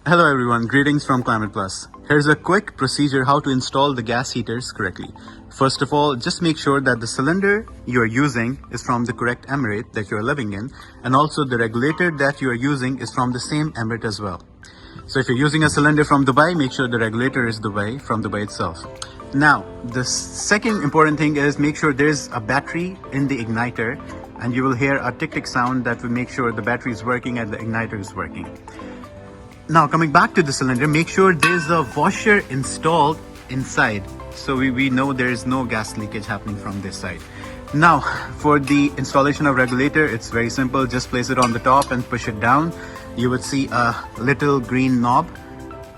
Hello everyone, greetings from Climateplus. Here's a quick procedure how to install the gas heaters correctly. First of all, just make sure that the cylinder you are using is from the correct emirate that you are living in, and also the regulator that you are using is from the same emirate as well. So if you're using a cylinder from Dubai, make sure the regulator is from Dubai itself. Now, the second important thing is make sure there's a battery in the igniter, and you will hear a tick-tick sound that will make sure the battery is working and the igniter is working. Now coming back to the cylinder, make sure there's a washer installed inside, so we know there is no gas leakage happening from this side. Now for the installation of regulator, it's very simple. Just place it on the top and push it down. You would see a little green knob,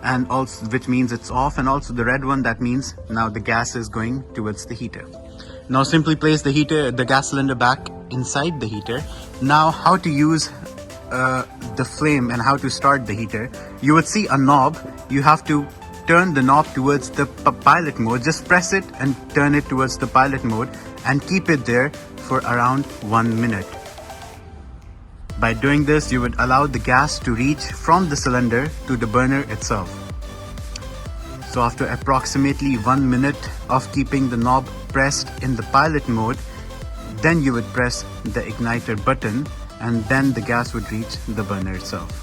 and also which means it's off, and also the red one, that means now the gas is going towards the heater. Now simply place the gas cylinder back inside the heater. Now how to use the flame and how to start the heater. You would see a knob. You have to turn the knob towards the pilot mode. Just press it and turn it towards the pilot mode and keep it there for around 1 minute. By doing this, you would allow the gas to reach from the cylinder to the burner itself. So after approximately 1 minute of keeping the knob pressed in the pilot mode, then you would press the igniter button, and then the gas would reach the burner itself.